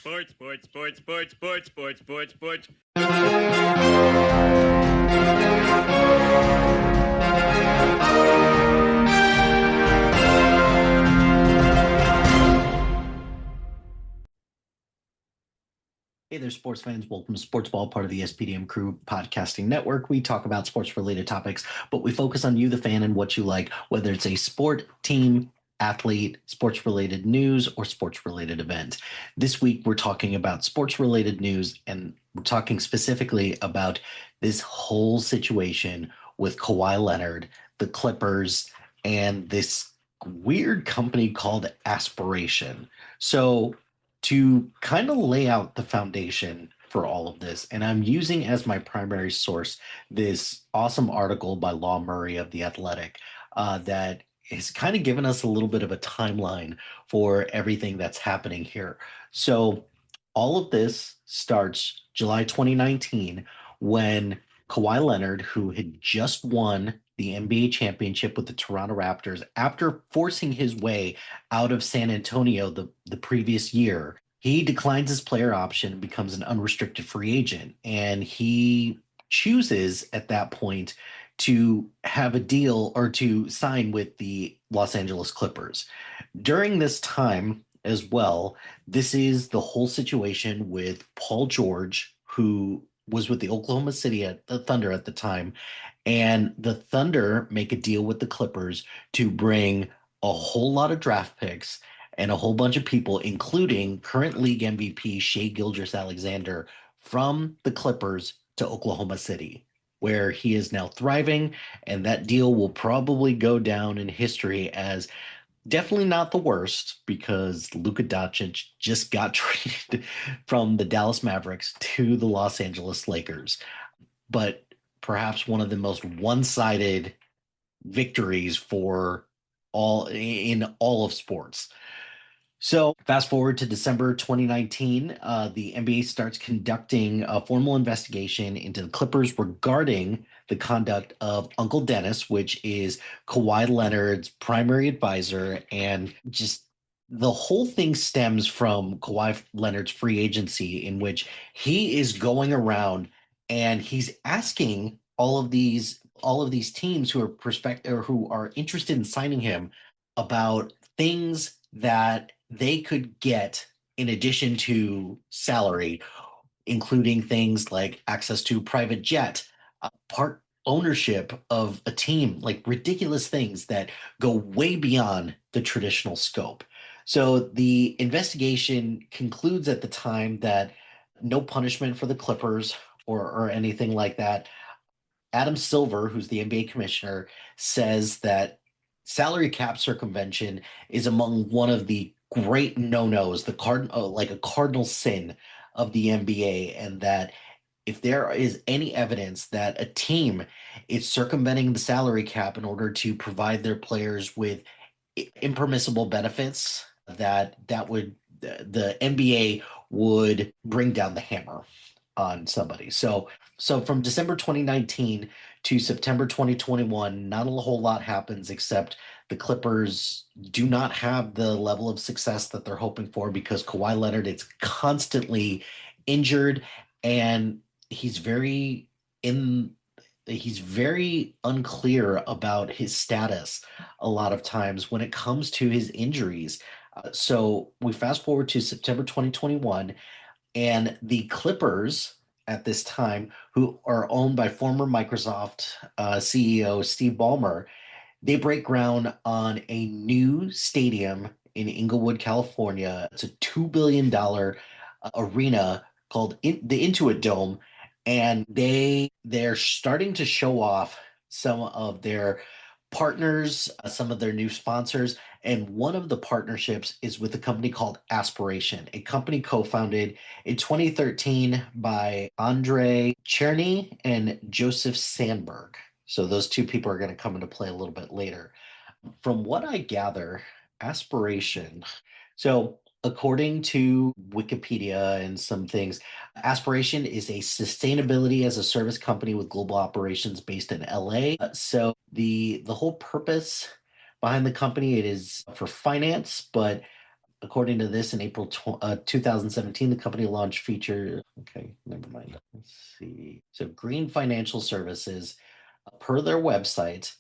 Sports, sports, sports, sports, sports, sports, sports, sports. Hey there, sports fans. Welcome to Sportsball, part of the SPDM Crew Podcasting Network. We talk about sports-related topics, but we focus on you, the fan, and what you like, whether it's a sport, team, athlete, sports-related news, or sports-related event. This week, we're talking about sports-related news, and we're talking specifically about this whole situation with Kawhi Leonard, the Clippers, and this weird company called Aspiration. So to kind of lay out the foundation for all of this, and I'm using as my primary source this awesome article by Law Murray of The Athletic that has kind of given us a little bit of a timeline for everything that's happening here. So, all of this starts July 2019 when Kawhi Leonard, who had just won the NBA championship with the Toronto Raptors after forcing his way out of San Antonio the previous year, he declines his player option and becomes an unrestricted free agent. And he chooses at that point to have a deal or to sign with the Los Angeles Clippers. During this time as well, this is the whole situation with Paul George, who was with the Oklahoma City at the Thunder at the time, and the Thunder make a deal with the Clippers to bring a whole lot of draft picks and a whole bunch of people, including current league MVP Shai Gilgeous-Alexander, from the Clippers to Oklahoma City, where he is now thriving. And that deal will probably go down in history as definitely not the worst, because Luka Doncic just got traded from the Dallas Mavericks to the Los Angeles Lakers. But perhaps one of the most one-sided victories for all of sports. So fast forward to December 2019, the NBA starts conducting a formal investigation into the Clippers regarding the conduct of Uncle Dennis, which is Kawhi Leonard's primary advisor. And just the whole thing stems from Kawhi Leonard's free agency, in which he is going around and he's asking all of these teams who are or who are interested in signing him about things that they could get in addition to salary, including things like access to private jet, part ownership of a team, like ridiculous things that go way beyond the traditional scope. So the investigation concludes at the time that no punishment for the Clippers or anything like that. Adam Silver, who's the NBA commissioner, says that salary cap circumvention is among one of the great no-nos, like a cardinal sin of the NBA, and that if there is any evidence that a team is circumventing the salary cap in order to provide their players with impermissible benefits, that would the NBA would bring down the hammer on somebody. So from December 2019 to September 2021, not a whole lot happens, except the Clippers do not have the level of success that they're hoping for because Kawhi Leonard is constantly injured, and he's very in he's very unclear about his status a lot of times when it comes to his injuries. So we fast forward to September 2021, and the Clippers at this time, who are owned by former Microsoft CEO Steve Ballmer, they break ground on a new stadium in Inglewood, California. It's a $2 billion arena called the Intuit Dome, and they're starting to show off some of their partners, some of their new sponsors, and one of the partnerships is with a company called Aspiration, a company co-founded in 2013 by Andre Cherny and Joseph Sandberg. So those two people are going to come into play a little bit later. From what I gather, Aspiration. So according to Wikipedia and some things, Aspiration is a sustainability as a service company with global operations based in LA. So the whole purpose behind the company, it is for finance, but according to this, in April 2017, the company launched feature. Okay, never mind. Let's see. So, Green Financial Services, per their website,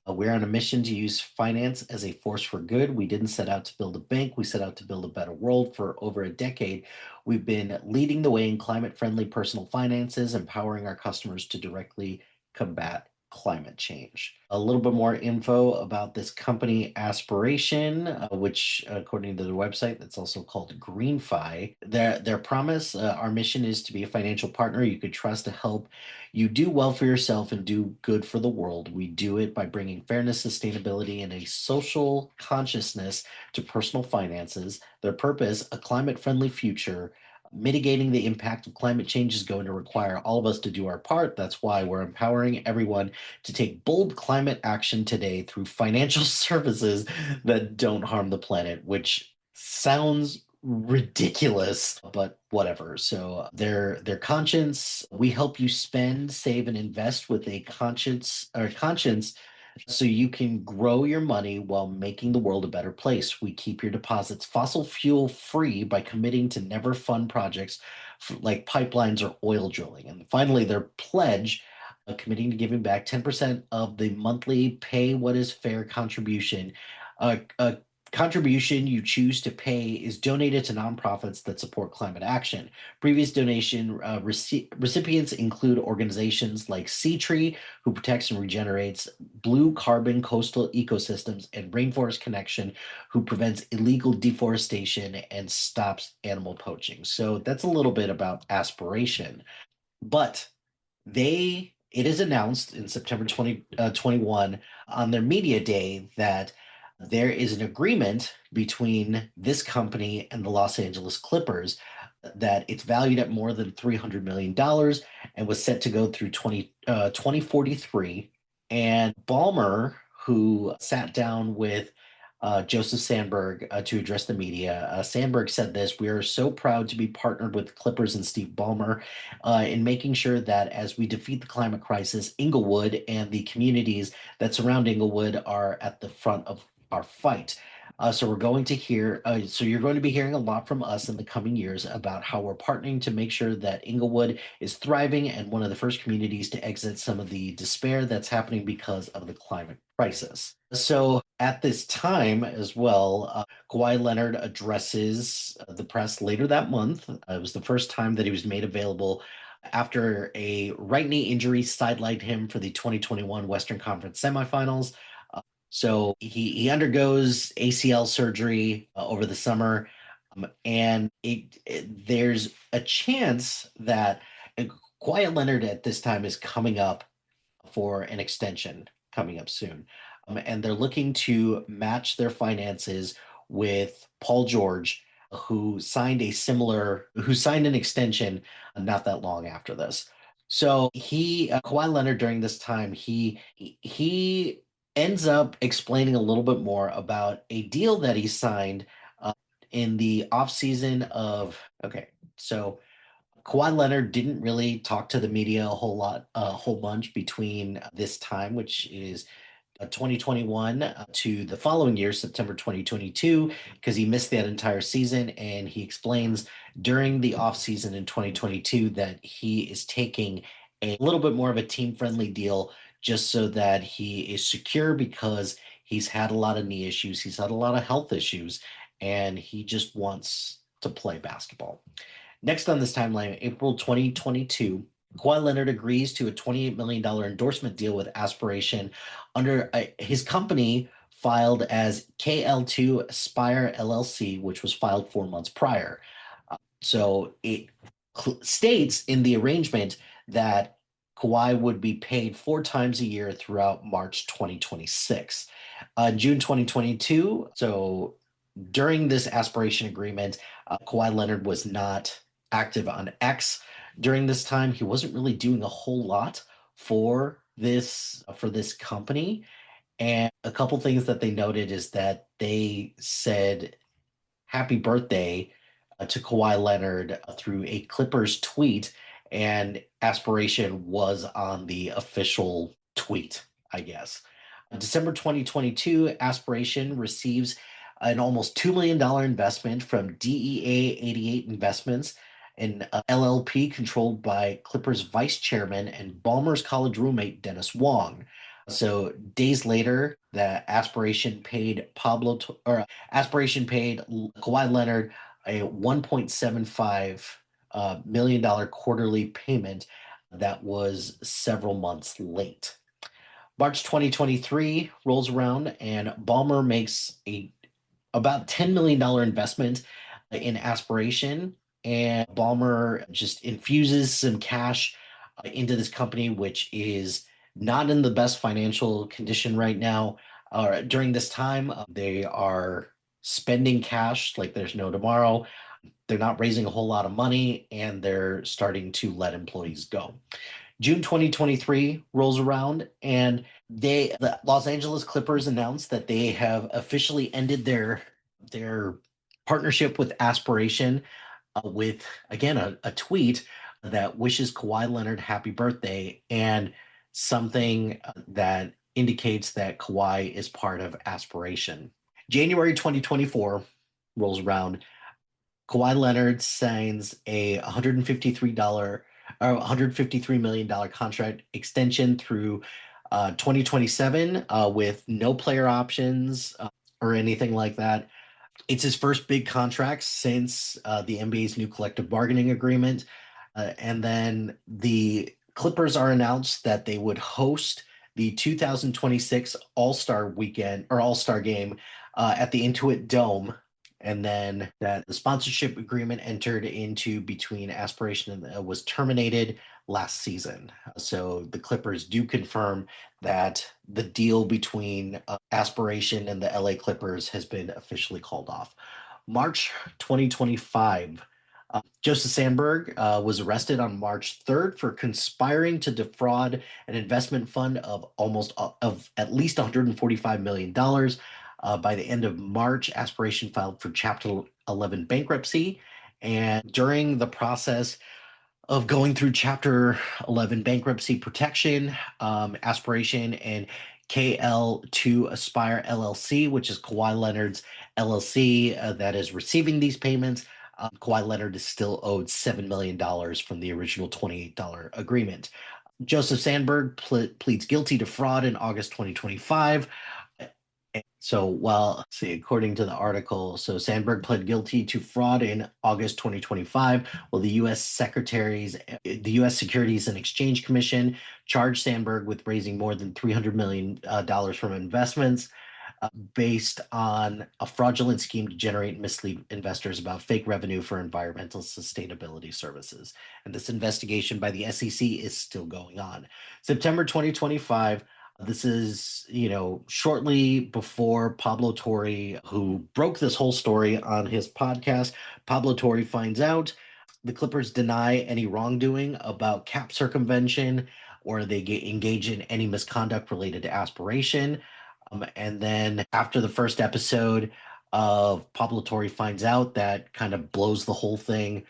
we're on a mission to use finance as a force for good. We didn't set out to build a bank. We set out to build a better world. For over a decade, we've been leading the way in climate-friendly personal finances, empowering our customers to directly combat climate change. A little bit more info about this company, Aspiration, which, according to their website, that's also called GreenFi. Their promise, our mission is to be a financial partner you could trust to help you do well for yourself and do good for the world. We do it by bringing fairness, sustainability, and a social consciousness to personal finances. Their purpose, a climate-friendly future. Mitigating the impact of climate change is going to require all of us to do our part. That's why we're empowering everyone to take bold climate action today through financial services that don't harm the planet, which sounds ridiculous, but whatever. So their conscience, we help you spend, save, and invest with a conscience so you can grow your money while making the world a better place. We keep your deposits fossil fuel free by committing to never fund projects like pipelines or oil drilling. And finally, their pledge, committing to giving back 10% of the monthly pay what is fair contribution. A contribution you choose to pay is donated to nonprofits that support climate action. Previous donation recipients include organizations like Sea Tree, who protects and regenerates blue carbon coastal ecosystems, and Rainforest Connection, who prevents illegal deforestation and stops animal poaching. So that's a little bit about Aspiration. But it is announced in September 2021 on their media day that there is an agreement between this company and the Los Angeles Clippers that it's valued at more than $300 million and was set to go through 2043. And Ballmer, who sat down with Joseph Sandberg to address the media. Sandberg said this: "We are so proud to be partnered with Clippers and Steve Ballmer in making sure that as we defeat the climate crisis, Inglewood and the communities that surround Inglewood are at the front of our fight." So we're going to hear, so you're going to be hearing a lot from us in the coming years about how we're partnering to make sure that Inglewood is thriving and one of the first communities to exit some of the despair that's happening because of the climate crisis. So at this time as well, Kawhi Leonard addresses the press later that month. It was the first time that he was made available after a right knee injury sidelined him for the 2021 Western Conference semifinals. So he undergoes ACL surgery over the summer, and there's a chance that Kawhi Leonard at this time is coming up for an extension coming up soon. And they're looking to match their finances with Paul George, who signed an extension not that long after this. So Kawhi Leonard, during this time, he ends up explaining a little bit more about a deal that he signed in the off season of. Okay, so Kawhi Leonard didn't really talk to the media a whole bunch between this time, which is 2021 to the following year, September 2022, because he missed that entire season. And he explains during the offseason in 2022 that he is taking a little bit more of a team-friendly deal just so that he is secure, because he's had a lot of knee issues, he's had a lot of health issues, and he just wants to play basketball. Next on this timeline, April 2022, Kawhi Leonard agrees to a $28 million endorsement deal with Aspiration under his company filed as KL2 Aspire LLC, which was filed 4 months prior. So it states in the arrangement that Kawhi would be paid 4 times a year throughout March 2026. June 2022, so during this Aspiration agreement, Kawhi Leonard was not active on X during this time. He wasn't really doing a whole lot for this company. And a couple things that they noted is that they said happy birthday to Kawhi Leonard through a Clippers tweet, and Aspiration was on the official tweet, I guess. December 2022, Aspiration receives an almost $2 million investment from DEA 88 Investments, an LLP controlled by Clippers vice chairman and Ballmer's college roommate, Dennis Wong. So days later, the Aspiration paid Kawhi Leonard a $1.75 million quarterly payment that was several months late. March 2023 rolls around and Ballmer makes a about $10 million investment in Aspiration, and Ballmer just infuses some cash into this company, which is not in the best financial condition right now. During this time, they are spending cash like there's no tomorrow. They're not raising a whole lot of money, and they're starting to let employees go. June 2023 rolls around, and the Los Angeles Clippers announced that they have officially ended their partnership with Aspiration with again a tweet that wishes Kawhi Leonard happy birthday and something that indicates that Kawhi is part of Aspiration. January 2024 rolls around. Kawhi Leonard signs a $153 million contract extension through 2027 with no player options or anything like that. It's his first big contract since the NBA's new collective bargaining agreement. And then the Clippers are announced that they would host the 2026 All-Star weekend or All-Star game at the Intuit Dome. And then that the sponsorship agreement entered into between Aspiration and was terminated last season. So the Clippers do confirm that the deal between Aspiration and the LA Clippers has been officially called off. March 2025. Joseph Sandberg was arrested on March 3rd for conspiring to defraud an investment fund of at least $145 million. By the end of March, Aspiration filed for Chapter 11 bankruptcy. And during the process of going through Chapter 11 bankruptcy protection, Aspiration and KL2 Aspire LLC, which is Kawhi Leonard's LLC that is receiving these payments, Kawhi Leonard is still owed $7 million from the original $28 agreement. Joseph Sandberg pleads guilty to fraud in August 2025. So, according to the article, so Sandberg pled guilty to fraud in August 2025. Well, the U.S. Securities and Exchange Commission charged Sandberg with raising more than $300 million from investments based on a fraudulent scheme to generate and mislead investors about fake revenue for environmental sustainability services. And this investigation by the SEC is still going on. September 2025. This is, shortly before Pablo Torre, who broke this whole story on his podcast. Pablo Torre finds out the Clippers deny any wrongdoing about cap circumvention, or they engage in any misconduct related to Aspiration. And then after the first episode of Pablo Torre finds out, that kind of blows the whole thing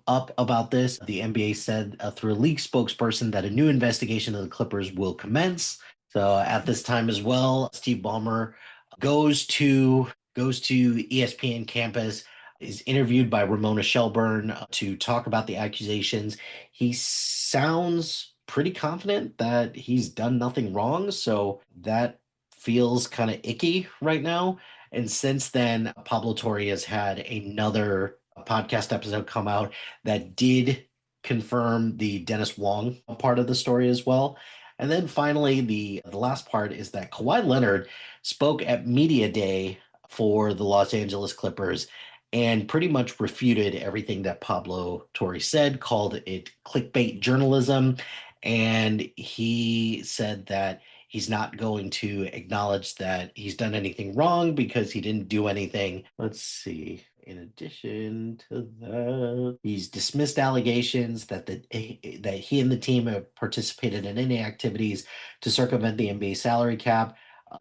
up about this. The NBA said through a league spokesperson that a new investigation of the Clippers will commence. So at this time as well, Steve Ballmer goes to ESPN campus, is interviewed by Ramona Shelburne to talk about the accusations. He sounds pretty confident that he's done nothing wrong, so that feels kind of icky right now. And since then, Pablo Torre has had another podcast episode come out that did confirm the Dennis Wong part of the story as well. And then finally, the last part is that Kawhi Leonard spoke at Media Day for the Los Angeles Clippers and pretty much refuted everything that Pablo Torre said, called it clickbait journalism. And he said that he's not going to acknowledge that he's done anything wrong because he didn't do anything. Let's see. In addition to that, he's dismissed allegations that he and the team have participated in any activities to circumvent the NBA salary cap,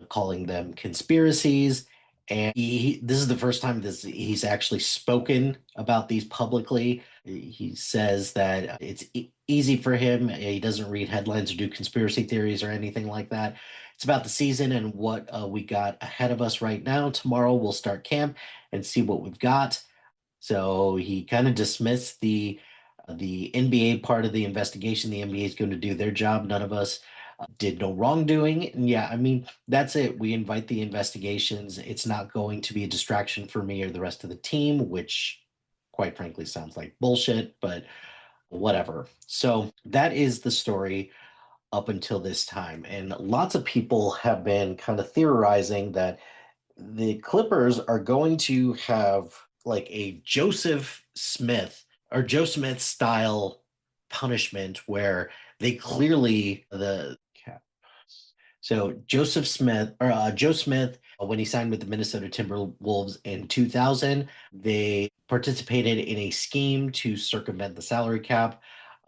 calling them conspiracies. And this is the first time he's actually spoken about these publicly. He says that it's easy for him. He doesn't read headlines or do conspiracy theories or anything like that. It's about the season and what we got ahead of us right now. Tomorrow we'll start camp and see what we've got. So he kind of dismissed the NBA part of the investigation. The NBA is going to do their job. None of us did no wrongdoing. And yeah, I mean, that's it. We invite the investigations. It's not going to be a distraction for me or the rest of the team, which quite frankly sounds like bullshit, but whatever. So that is the story up until this time. And lots of people have been kind of theorizing that the Clippers are going to have like a Joseph Smith or Joe Smith style punishment where they clearly the so Joseph Smith or Joe Smith, when he signed with the Minnesota Timberwolves in 2000, they participated in a scheme to circumvent the salary cap.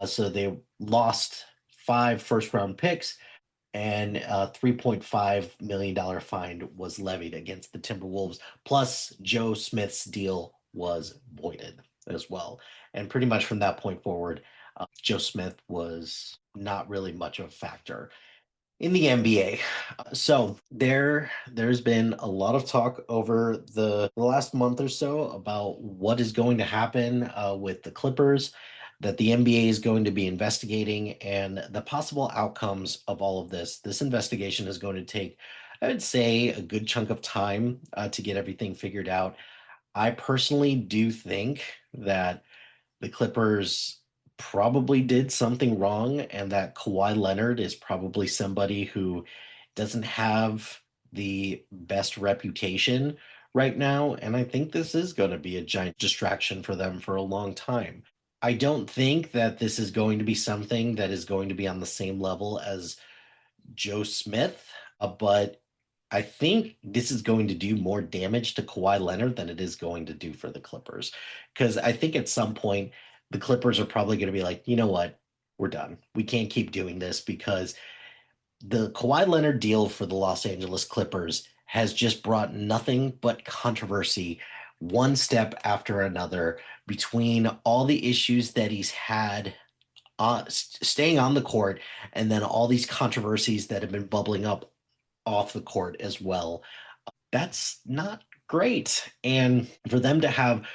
So they lost five first round picks and a $3.5 million fine was levied against the Timberwolves. Plus, Joe Smith's deal was voided as well. And pretty much from that point forward, Joe Smith was not really much of a factor in the NBA. So there's been a lot of talk over the last month or so about what is going to happen with the Clippers, that the NBA is going to be investigating, and the possible outcomes of all of this. This investigation is going to take, I would say, a good chunk of time to get everything figured out. I personally do think that the Clippers probably did something wrong, and that Kawhi Leonard is probably somebody who doesn't have the best reputation right now. And I think this is going to be a giant distraction for them for a long time. I don't think that this is going to be something that is going to be on the same level as Joe Smith, but I think this is going to do more damage to Kawhi Leonard than it is going to do for the Clippers. Because I think at some point, the Clippers are probably going to be like, you know what? We're done. We can't keep doing this because the Kawhi Leonard deal for the Los Angeles Clippers has just brought nothing but controversy, one step after another, between all the issues that he's had staying on the court and then all these controversies that have been bubbling up off the court as well. That's not great. And for them to have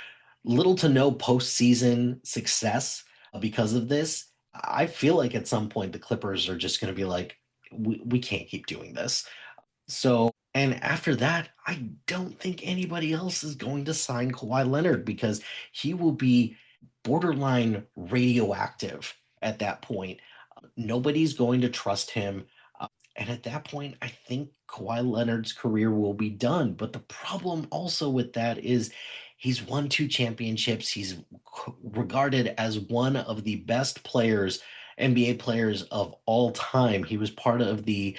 little to no postseason success because of this, I feel like at some point the Clippers are just going to be like, we can't keep doing this. So, and after that, I don't think anybody else is going to sign Kawhi Leonard because he will be borderline radioactive at that point. Nobody's going to trust him. And at that point, I think Kawhi Leonard's career will be done. But the problem also with that is he's won two championships. He's regarded as one of the best players, NBA players of all time. He was part of the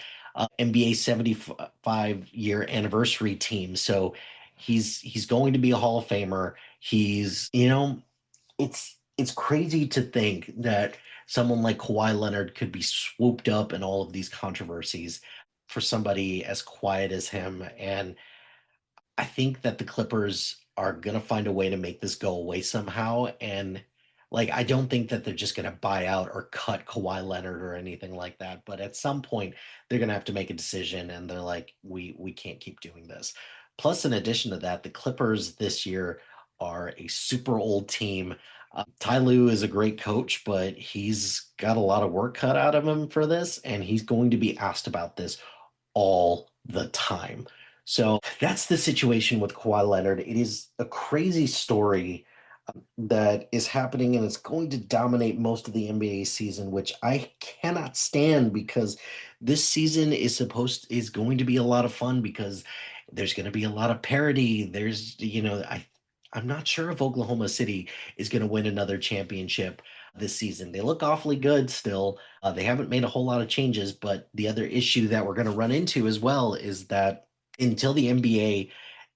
NBA 75-year anniversary team. So he's going to be a Hall of Famer. He's, it's crazy to think that someone like Kawhi Leonard could be swooped up in all of these controversies for somebody as quiet as him. And I think that the Clippers are going to find a way to make this go away somehow. And like, I don't think that they're just going to buy out or cut Kawhi Leonard or anything like that. But at some point, they're going to have to make a decision. And they're like, we can't keep doing this. Plus, in addition to that, the Clippers this year are a super old team. Ty Lue is a great coach, but he's got a lot of work cut out of him for this. And he's going to be asked about this all the time. So that's the situation with Kawhi Leonard. It is a crazy story that is happening, and it's going to dominate most of the NBA season, which I cannot stand because this season is going to be a lot of fun because there's going to be a lot of parity. I'm not sure if Oklahoma City is going to win another championship this season. They look awfully good still. They haven't made a whole lot of changes, but the other issue that we're going to run into as well is that until the NBA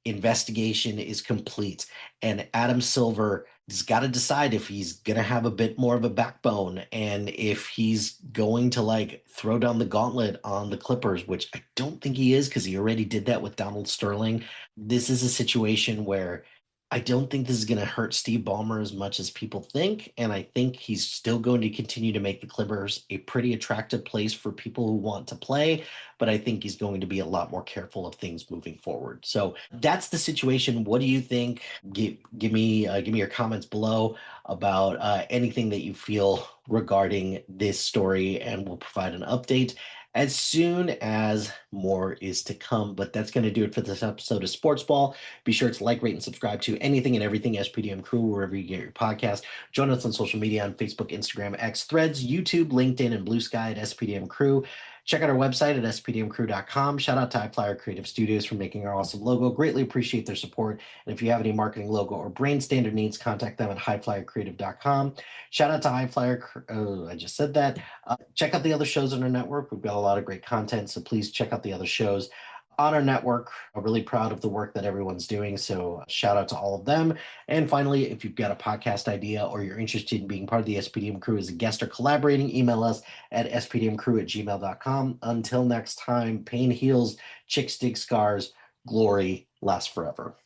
investigation is complete and Adam Silver has got to decide if he's going to have a bit more of a backbone and if he's going to like throw down the gauntlet on the Clippers, which I don't think he is because he already did that with Donald Sterling. This is a situation where I don't think this is going to hurt Steve Ballmer as much as people think. And I think he's still going to continue to make the Clippers a pretty attractive place for people who want to play. But I think he's going to be a lot more careful of things moving forward. So that's the situation. What do you think? Give me your comments below about anything that you feel regarding this story, and we'll provide an update as soon as more is to come. But that's going to do it for this episode of Sports Ball. Be sure to like, rate, and subscribe to anything and everything SPDM Crew, wherever you get your podcast. Join us on social media on Facebook, Instagram, X, Threads, YouTube, LinkedIn, and Blue Sky at SPDM Crew. Check out our website at spdmcrew.com. Shout out to iFlyer Creative Studios for making our awesome logo. Greatly appreciate their support. And if you have any marketing, logo, or brand standard needs, contact them at highflyercreative.com. Shout out to iFlyer. Oh, I just said that. Check out the other shows on our network. We've got a lot of great content, so please check out the other shows on our network. I'm really proud of the work that everyone's doing, so shout out to all of them. And finally, if you've got a podcast idea or you're interested in being part of the SPDM Crew as a guest or collaborating, email us at spdmcrew@gmail.com. Until next time, pain heals, chicks dig scars, glory lasts forever.